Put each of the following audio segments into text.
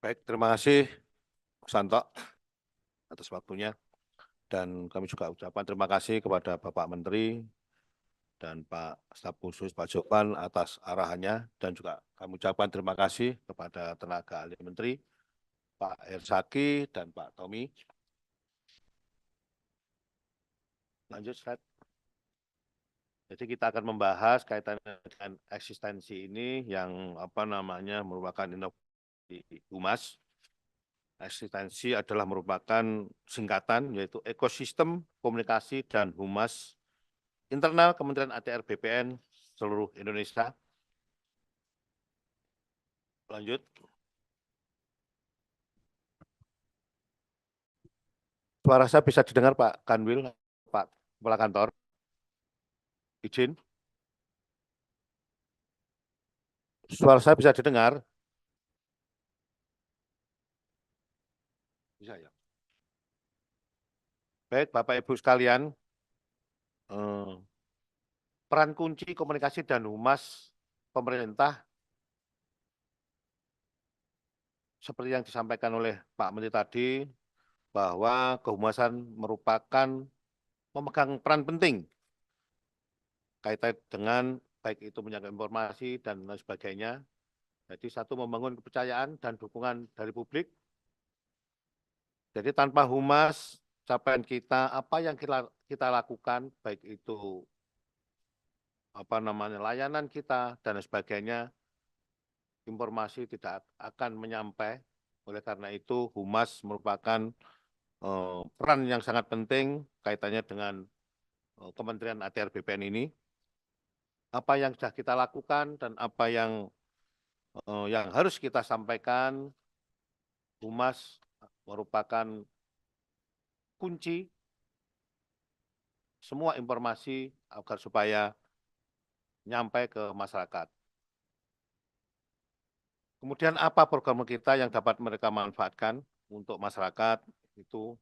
Baik, terima kasih Santo atas waktunya. Dan kami juga ucapkan terima kasih kepada Bapak Menteri dan Pak Staf Khusus Pak Jopan atas arahannya. Dan juga kami ucapkan terima kasih kepada tenaga ahli Menteri, Pak Hersaki dan Pak Tommy. Lanjut slide. Jadi kita akan membahas kaitannya dengan eksistensi ini yang merupakan inovasi humas. Eksistensi adalah merupakan singkatan yaitu ekosistem komunikasi dan humas internal Kementerian ATR BPN seluruh Indonesia. Lanjut. Suara saya bisa didengar Pak Kanwil, Pak Kepala Kantor. Izin. Suara saya bisa didengar? Bisa ya. Baik, Bapak Ibu sekalian, peran kunci komunikasi dan humas pemerintah seperti yang disampaikan oleh Pak Menteri tadi, bahwa kehumasan merupakan memegang peran penting kaitan dengan baik itu menyangkut informasi dan lain sebagainya. Jadi satu, membangun kepercayaan dan dukungan dari publik. Jadi tanpa humas, capaian kita, apa yang kita lakukan, baik itu layanan kita dan sebagainya, informasi tidak akan menyampai. Oleh karena itu, humas merupakan peran yang sangat penting kaitannya dengan Kementerian ATR BPN ini. Apa yang sudah kita lakukan dan apa yang harus kita sampaikan, humas merupakan kunci semua informasi agar supaya nyampe ke masyarakat. Kemudian apa program kita yang dapat mereka manfaatkan untuk masyarakat itu.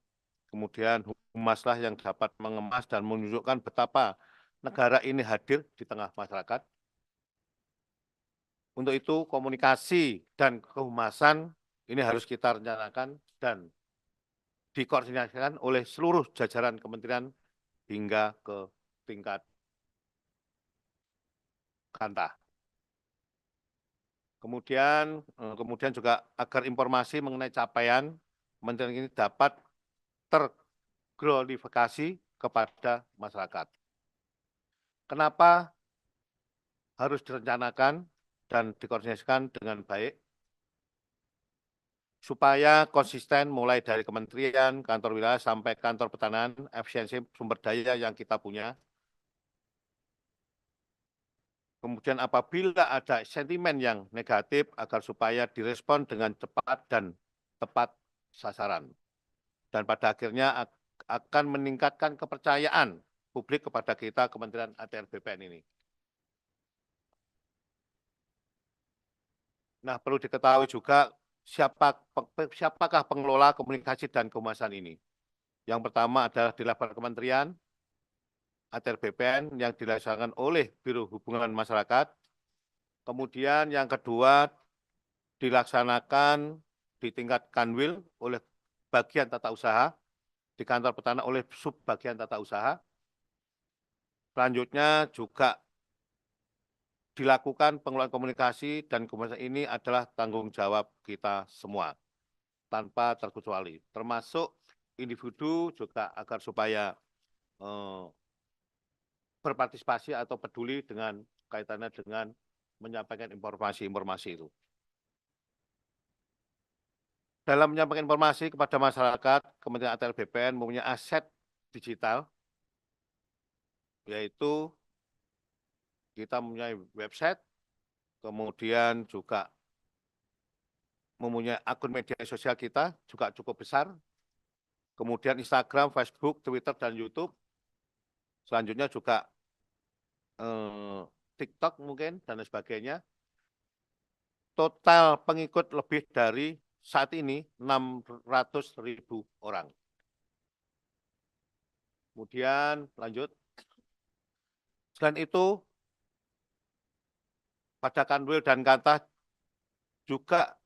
Kemudian humaslah yang dapat mengemas dan menunjukkan betapa negara ini hadir di tengah masyarakat. Untuk itu komunikasi dan kehumasan ini harus kita rencanakan dan dikoordinasikan oleh seluruh jajaran kementerian hingga ke tingkat kanta. Kemudian juga agar informasi mengenai capaian kementerian ini dapat terglorifikasi kepada masyarakat. Kenapa harus direncanakan dan dikoordinasikan dengan baik? Supaya konsisten mulai dari kementerian, kantor wilayah, sampai kantor pertanahan, efisiensi sumber daya yang kita punya. Kemudian apabila ada sentimen yang negatif, agar supaya direspon dengan cepat dan tepat sasaran. Dan pada akhirnya akan meningkatkan kepercayaan publik kepada kita, Kementerian ATR BPN ini. Nah, perlu diketahui juga siapakah pengelola komunikasi dan kehumasan ini. Yang pertama adalah di level kementerian, ATR BPN yang dilaksanakan oleh Biro Hubungan Masyarakat. Kemudian yang kedua dilaksanakan di tingkat Kanwil oleh bagian tata usaha, di kantor pertanahan oleh sub bagian tata usaha. Selanjutnya juga dilakukan pengelolaan komunikasi dan komunikasi ini adalah tanggung jawab kita semua, tanpa terkecuali, termasuk individu juga agar supaya berpartisipasi atau peduli dengan kaitannya dengan menyampaikan informasi-informasi itu. Dalam menyampaikan informasi kepada masyarakat, Kementerian ATR BPN mempunyai aset digital, yaitu kita mempunyai website, kemudian juga mempunyai akun media sosial kita juga cukup besar, kemudian Instagram, Facebook, Twitter, dan YouTube. Selanjutnya juga TikTok mungkin, dan sebagainya. Total pengikut lebih dari saat ini 600.000 orang. Kemudian lanjut. Selain itu, pada Kanwil dan Kanta juga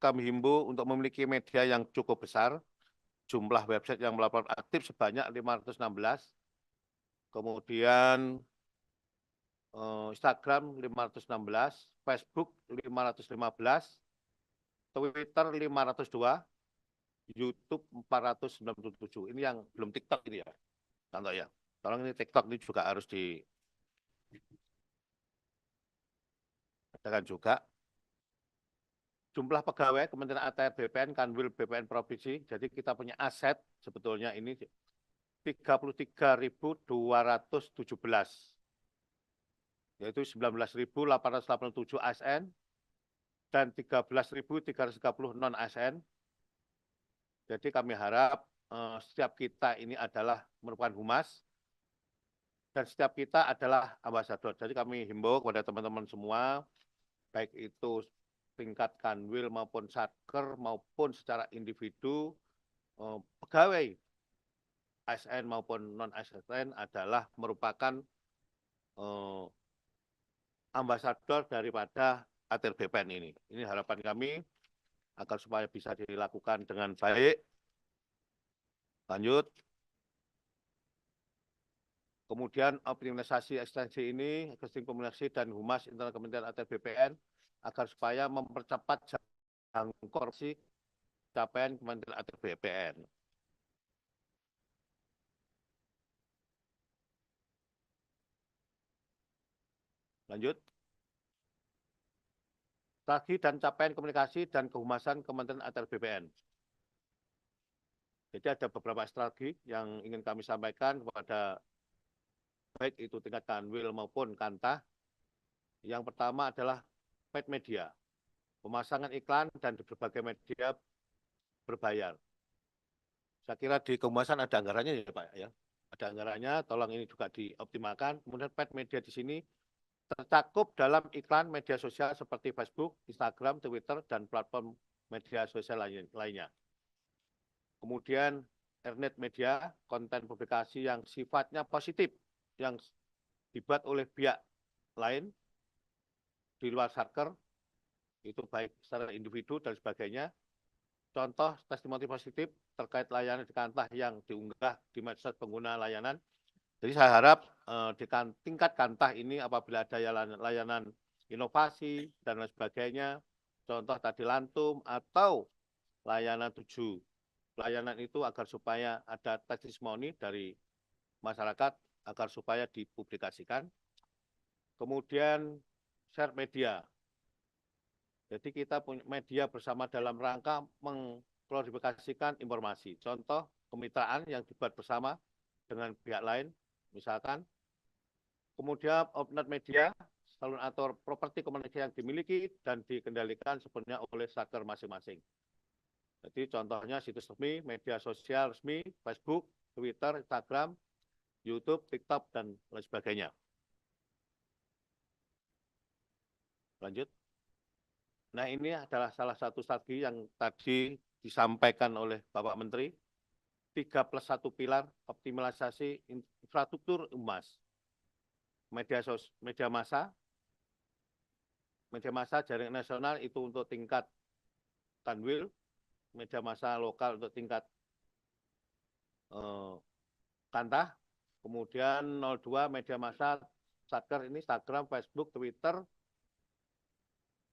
kami himbau untuk memiliki media yang cukup besar, jumlah website yang melaporkan aktif sebanyak 516, kemudian Instagram 516, Facebook 515, Twitter 502, YouTube 497. Ini yang belum TikTok ini ya, contoh ya. Tolong ini TikTok ini juga harus diadakan juga. Jumlah pegawai Kementerian ATR BPN, Kanwil BPN Provinsi, jadi kita punya aset sebetulnya ini 33.217, yaitu 19.887 ASN dan 13.330 non-ASN. Jadi kami harap setiap kita ini adalah merupakan humas dan setiap kita adalah ambasador. Jadi kami himbau kepada teman-teman semua, baik itu tingkat kanwil maupun satker maupun secara individu, pegawai ASN maupun non-ASN adalah merupakan ambasador daripada ATR BPN ini. Ini harapan kami agar supaya bisa dilakukan dengan baik. Lanjut. Kemudian optimalisasi ekstensi ini, ekstensi komunikasi dan humas internal Kementerian ATR BPN agar supaya mempercepat jangkauan capaian Kementerian ATR BPN. Lanjut. Strategi dan capaian komunikasi dan kehumasan Kementerian ATR BPN. Jadi ada beberapa strategi yang ingin kami sampaikan kepada baik itu tingkat kanwil maupun kantah. Yang pertama adalah paid media, pemasangan iklan dan di berbagai media berbayar. Saya kira di kehumasan ada anggarannya ya Pak ya. Ada anggarannya, tolong ini juga dioptimalkan. Kemudian paid media di sini tercakup dalam iklan media sosial seperti Facebook, Instagram, Twitter, dan platform media sosial lainnya. Kemudian internet media, konten publikasi yang sifatnya positif, yang dibuat oleh pihak lain di luar satker, itu baik secara individu dan sebagainya. Contoh testimoni positif terkait layanan di kantah yang diunggah di medsos pengguna layanan. Jadi saya harap di tingkat kantah ini apabila ada layanan inovasi dan lain sebagainya, contoh tadi lantum atau layanan 7, layanan itu agar supaya ada testimoni dari masyarakat agar supaya dipublikasikan. Kemudian share media. Jadi kita punya media bersama dalam rangka mengklarifikasikan informasi. Contoh kemitraan yang dibuat bersama dengan pihak lain, misalkan. Kemudian openet media, salon atau properti komunikasi yang dimiliki dan dikendalikan sepenuhnya oleh satker masing-masing. Jadi contohnya situs resmi, media sosial resmi, Facebook, Twitter, Instagram, YouTube, TikTok, dan lain sebagainya. Lanjut. Nah ini adalah salah satu strategi yang tadi disampaikan oleh Bapak Menteri, 3+1 pilar optimalisasi infrastruktur humas. Media massa jaringan nasional itu untuk tingkat kanwil, media massa lokal untuk tingkat kantah, kemudian 02 media massa satker ini Instagram, Facebook, Twitter,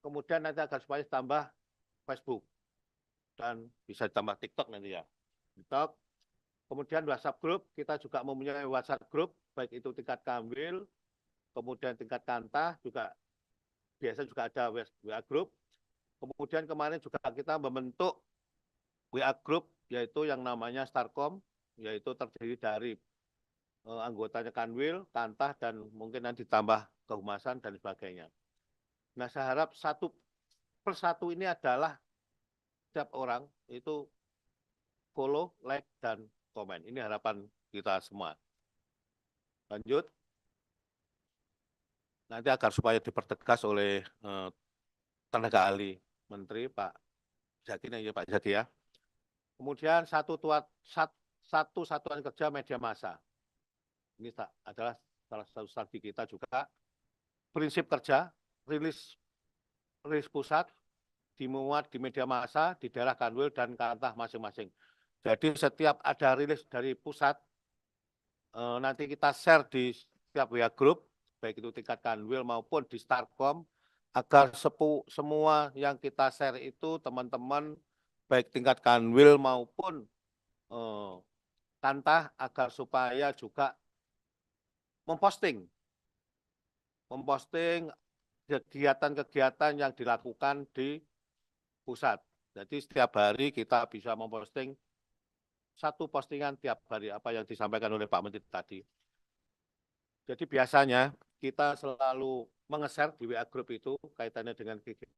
kemudian nanti agar supaya tambah Facebook dan bisa tambah TikTok nanti ya. TikTok. Kemudian WhatsApp group, kita juga mempunyai WhatsApp group, baik itu tingkat kanwil, kemudian tingkat kantah juga biasa juga ada WA group. Kemudian kemarin juga kita membentuk WA group yaitu yang namanya Starcom, yaitu terdiri dari anggotanya kanwil, kantah, dan mungkin nanti ditambah kehumasan dan sebagainya. Nah, saya harap satu persatu ini adalah setiap orang itu follow, like, dan komen. Ini harapan kita semua. Lanjut. Nanti agar supaya dipertegas oleh tenaga ahli Menteri Pak Zaki, ya Pak Zaki ya. Kemudian satu satuan kerja media massa. Ini adalah salah satu strategi kita juga. Prinsip kerja, rilis pusat, dimuat di media massa di daerah Kanwil dan Kantah masing-masing. Jadi setiap ada rilis dari pusat, nanti kita share di setiap WA Group, baik itu tingkat Kanwil maupun di Starkom, agar semua yang kita share itu teman-teman, baik tingkat Kanwil maupun Kantah, agar supaya juga memposting kegiatan-kegiatan yang dilakukan di pusat. Jadi setiap hari kita bisa memposting satu postingan tiap hari apa yang disampaikan oleh Pak Menteri tadi. Jadi biasanya kita selalu menge-share di WA Group itu kaitannya dengan kegiatan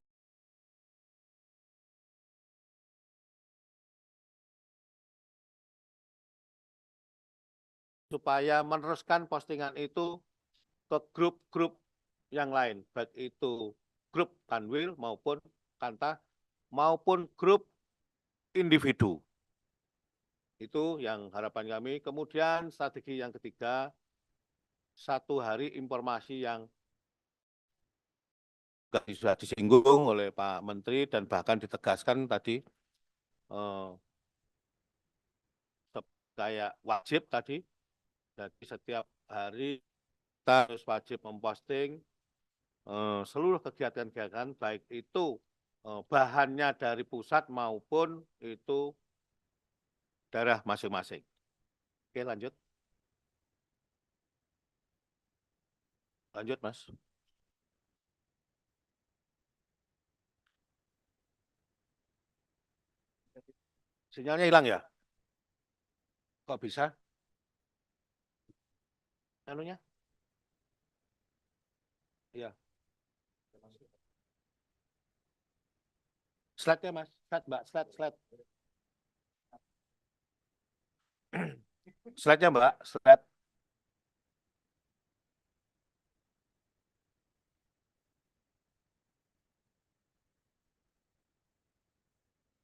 supaya meneruskan postingan itu ke grup-grup yang lain, baik itu grup Kanwil maupun Kantah maupun grup individu. Itu yang harapan kami. Kemudian strategi yang ketiga, satu hari informasi yang sudah disinggung oleh Pak Menteri dan bahkan ditegaskan tadi, kayak wajib tadi, jadi setiap hari kita harus wajib memposting seluruh kegiatan-kegiatan, baik itu bahannya dari pusat maupun itu daerah masing-masing. Oke, lanjut. Lanjut, Mas. Sinyalnya hilang ya? Kok bisa? Anunya? Iya. Slide-nya, Mas. Slide, Mbak. Slide. Slide-nya, Mbak. Slide.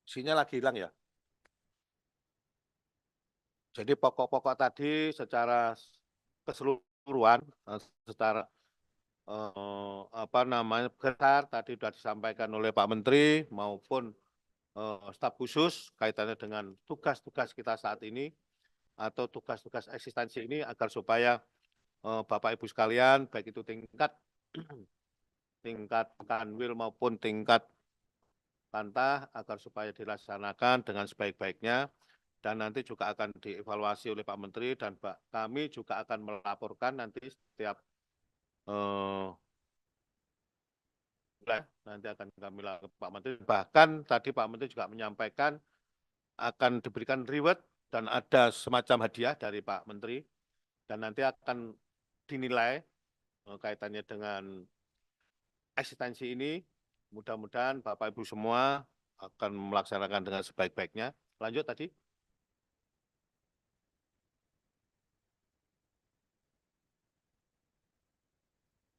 Sinyal lagi hilang ya? Jadi pokok-pokok tadi secara keseluruhan, secara apa namanya besar tadi sudah disampaikan oleh Pak Menteri maupun staf khusus kaitannya dengan tugas-tugas kita saat ini atau tugas-tugas eksistensi ini agar supaya Bapak Ibu sekalian baik itu tingkat Kanwil maupun tingkat Kantah agar supaya dilaksanakan dengan sebaik-baiknya dan nanti juga akan dievaluasi oleh Pak Menteri dan kami juga akan melaporkan nanti setiap nanti akan kami lakukan Pak Menteri. Bahkan tadi Pak Menteri juga menyampaikan akan diberikan reward dan ada semacam hadiah dari Pak Menteri dan nanti akan dinilai kaitannya dengan eksistensi ini. Mudah-mudahan Bapak Ibu semua akan melaksanakan dengan sebaik-baiknya. Lanjut tadi.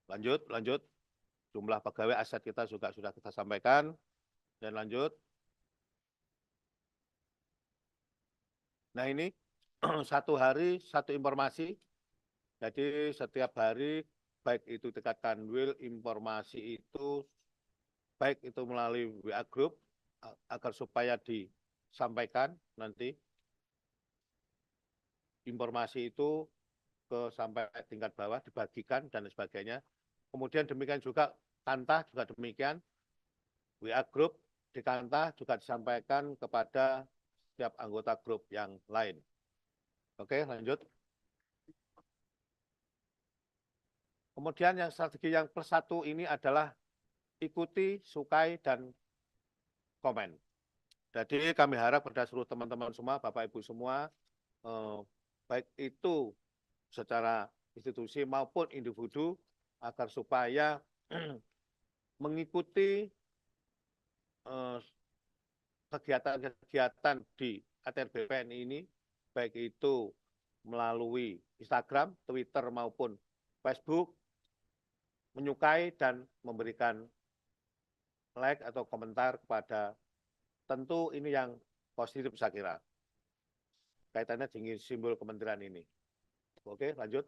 Lanjut. Jumlah pegawai aset kita juga sudah kita sampaikan. Dan lanjut. Nah ini satu hari satu informasi. Jadi setiap hari baik itu tingkat Kanwil informasi itu baik itu melalui WA Group agar supaya disampaikan nanti informasi itu sampai tingkat bawah dibagikan dan sebagainya. Kemudian demikian juga Kantah juga demikian, WA Group di Kantah juga disampaikan kepada setiap anggota grup yang lain. Oke, lanjut. Kemudian yang strategi yang plus satu ini adalah ikuti, sukai, dan komen. Jadi kami harap pada seluruh teman-teman semua, Bapak Ibu semua, baik itu secara institusi maupun individu, agar supaya mengikuti kegiatan-kegiatan di ATR BPN ini, baik itu melalui Instagram, Twitter, maupun Facebook, menyukai dan memberikan like atau komentar kepada tentu ini yang positif saya kira. Kaitannya dengan simbol kementerian ini. Oke, lanjut.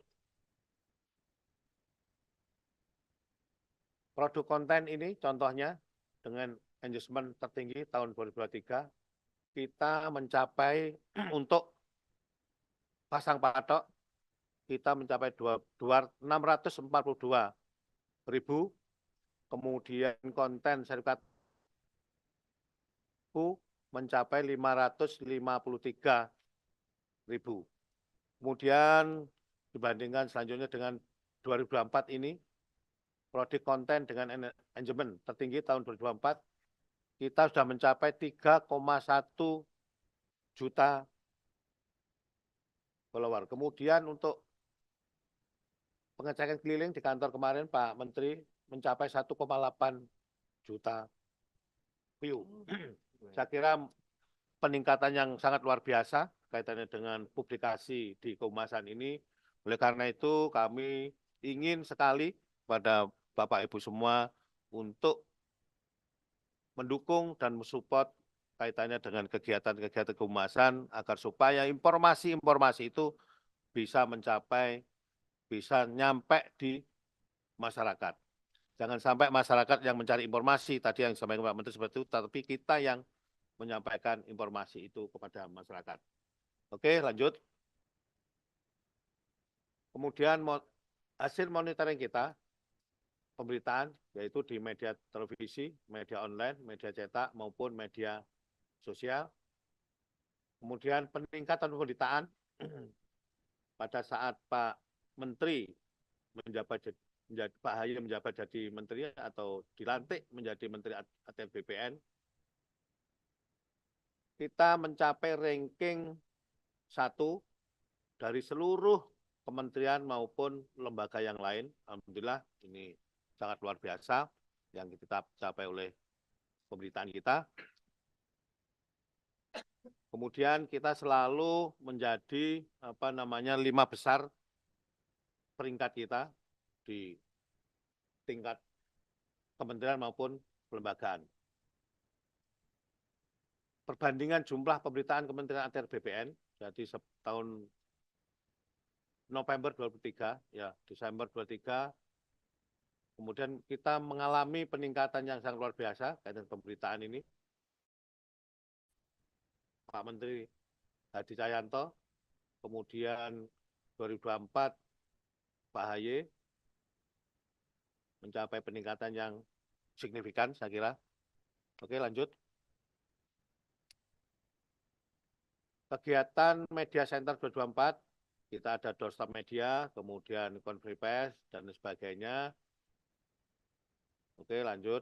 Produk konten ini contohnya dengan engagement tertinggi tahun 2023, kita mencapai untuk pasang patok, kita mencapai 642.000, kemudian konten sertifikat mencapai 553.000. Kemudian dibandingkan selanjutnya dengan 2024 ini, prodi konten dengan engagement tertinggi tahun 2024, kita sudah mencapai 3,1 juta follower. Kemudian untuk pengecekan keliling di kantor kemarin Pak Menteri mencapai 1,8 juta view. Saya kira peningkatan yang sangat luar biasa kaitannya dengan publikasi di Kehumasan ini. Oleh karena itu kami ingin sekali pada Bapak Ibu semua untuk mendukung dan mensupport kaitannya dengan kegiatan-kegiatan kehumasan agar supaya informasi-informasi itu bisa mencapai, bisa nyampe di masyarakat. Jangan sampai masyarakat yang mencari informasi, tadi yang disampaikan Pak Menteri seperti itu, tapi kita yang menyampaikan informasi itu kepada masyarakat. Oke, lanjut. Kemudian hasil monitoring kita, pemberitaan, yaitu di media televisi, media online, media cetak, maupun media sosial. Kemudian peningkatan pemberitaan pada saat Pak Menteri menjabat Pak Ahy menjabat jadi menteri atau dilantik menjadi menteri ATR BPN, kita mencapai ranking 1 dari seluruh kementerian maupun lembaga yang lain. Alhamdulillah ini sangat luar biasa yang kita capai oleh pemberitaan kita. Kemudian kita selalu menjadi 5 besar peringkat kita di tingkat kementerian maupun kelembagaan. Perbandingan jumlah pemberitaan Kementerian ATR BPN, jadi tahun November 2023, ya Desember 2023, kemudian kita mengalami peningkatan yang sangat luar biasa kaitan pemberitaan ini. Pak Menteri Hadi Cahyanto, kemudian 2024 Pak Ahy mencapai peningkatan yang signifikan, saya kira. Oke, lanjut. Kegiatan Media Center 2024, kita ada doorstop media, kemudian konferensi pers, dan sebagainya. Oke, lanjut.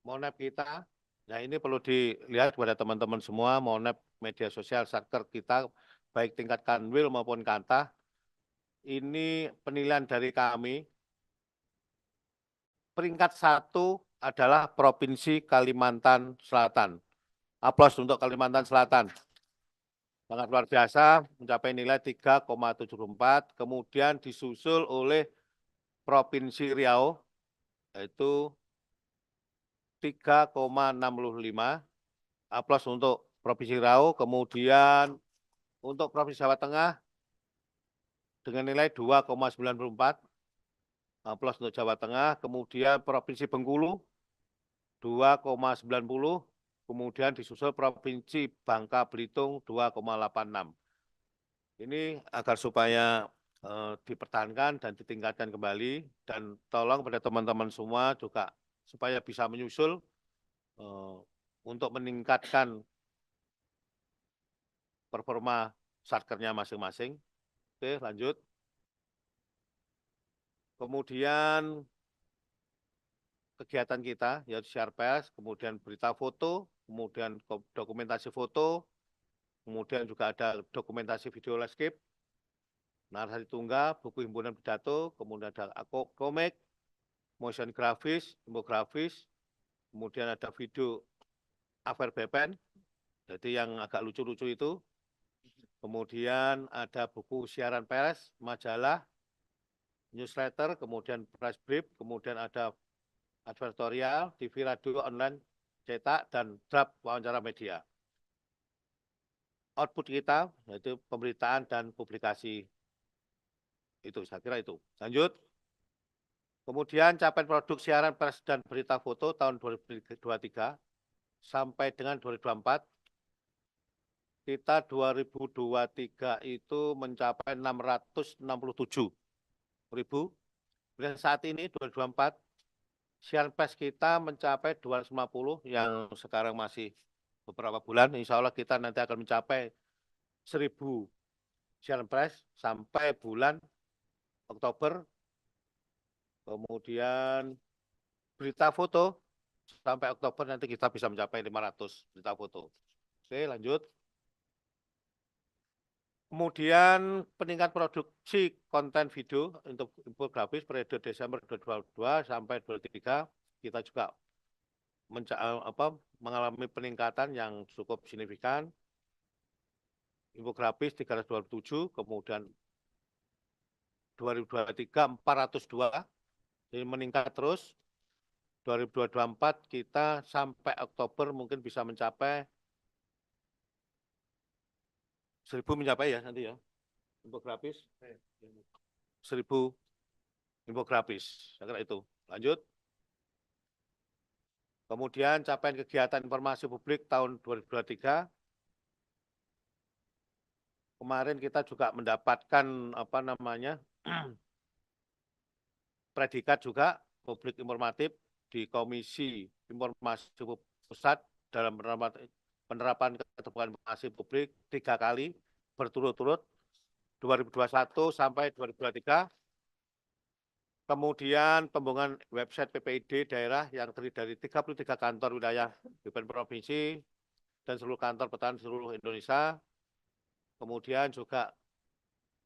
Monep kita, nah ini perlu dilihat kepada teman-teman semua, Monep media sosial satker kita, baik tingkat kanwil maupun kanta, ini penilaian dari kami, peringkat 1 adalah Provinsi Kalimantan Selatan. Aplaus untuk Kalimantan Selatan. Sangat luar biasa, mencapai nilai 3,74, kemudian disusul oleh Provinsi Riau, yaitu 3,65. Aplaus untuk Provinsi Riau, kemudian untuk Provinsi Jawa Tengah dengan nilai 2,94. Aplaus untuk Jawa Tengah, kemudian Provinsi Bengkulu 2,90, kemudian disusul Provinsi Bangka Belitung 2,86. Ini agar supaya dipertahankan dan ditingkatkan kembali, dan tolong pada teman-teman semua juga supaya bisa menyusul untuk meningkatkan performa satkernya masing-masing. Oke, lanjut. Kemudian kegiatan kita, yaitu share pers, kemudian berita foto, kemudian dokumentasi foto, kemudian juga ada dokumentasi video landscape, narasi tunggal, buku himpunan pidato, kemudian ada komik, motion grafis, infografis, kemudian ada video Affair BPN, jadi yang agak lucu-lucu itu, kemudian ada buku siaran pers, majalah, newsletter, kemudian press brief, kemudian ada advertorial, TV, radio, online, cetak, dan draft wawancara media. Output kita, yaitu pemberitaan dan publikasi. Itu, saya kira itu. Lanjut. Kemudian capaian produk siaran pers dan berita foto tahun 2023, sampai dengan 2024, kita 2023 itu mencapai 667.000. Dan saat ini 2024, siaran pers kita mencapai 250 yang sekarang masih beberapa bulan. Insya Allah kita nanti akan mencapai 1.000 siaran pers sampai bulan Oktober. Kemudian berita foto sampai Oktober nanti kita bisa mencapai 500 berita foto. Oke, lanjut. Kemudian peningkat produksi konten video untuk infografis periode Desember 2022 sampai 2023 kita juga mengalami peningkatan yang cukup signifikan. Infografis 327, kemudian 2023 402, jadi meningkat terus. 2024 kita sampai Oktober mungkin bisa mencapai 1.000 mencapai ya nanti ya infografis 1.000 infografis, saya kira itu. Lanjut. Kemudian capaian kegiatan informasi publik tahun 2023. Kemarin kita juga mendapatkan predikat juga publik informatif di Komisi Informasi Pusat dalam penerapan keterbukaan informasi publik 3 kali berturut-turut 2021 sampai 2023. Kemudian pembangunan website PPID daerah yang terdiri dari 33 kantor wilayah BPN provinsi dan seluruh kantor petani seluruh Indonesia. Kemudian juga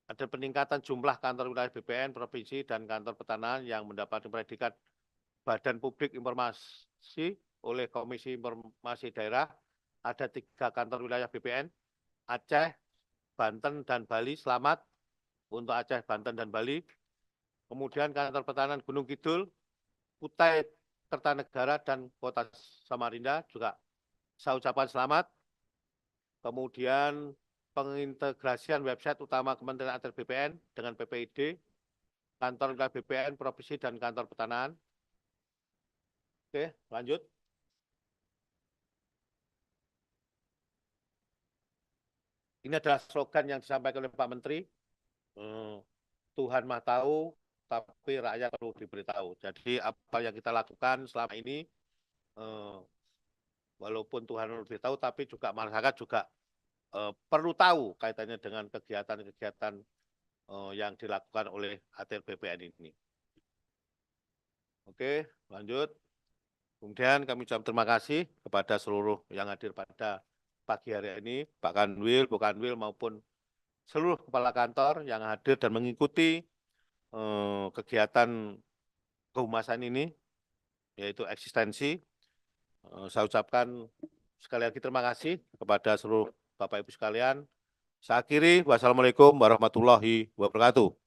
ada peningkatan jumlah kantor wilayah BPN provinsi dan kantor pertanahan yang mendapatkan predikat Badan Publik Informasi oleh Komisi Informasi Daerah. Ada 3 kantor wilayah BPN, Aceh, Banten, dan Bali. Selamat untuk Aceh, Banten, dan Bali. Kemudian kantor pertanahan Gunung Kidul, Kutai Kertanegara, dan Kota Samarinda juga saya ucapkan selamat. Kemudian pengintegrasian website utama Kementerian Atr BPN dengan PPID, kantor wilayah BPN, provinsi, dan kantor pertanahan. Oke, lanjut. Ini adalah slogan yang disampaikan oleh Pak Menteri. Tuhan Maha Tahu, tapi rakyat perlu diberitahu. Jadi apa yang kita lakukan selama ini, walaupun Tuhan lebih tahu, tapi juga masyarakat juga perlu tahu kaitannya dengan kegiatan-kegiatan yang dilakukan oleh Atr BPN ini. Oke, lanjut. Kemudian kami ucapkan terima kasih kepada seluruh yang hadir pada pagi hari ini, Pak Kanwil, Bu Kanwil, maupun seluruh kepala kantor yang hadir dan mengikuti kegiatan kehumasan ini, yaitu eksistensi. Saya ucapkan sekali lagi terima kasih kepada seluruh Bapak Ibu sekalian. Saya akhiri, wassalamualaikum warahmatullahi wabarakatuh.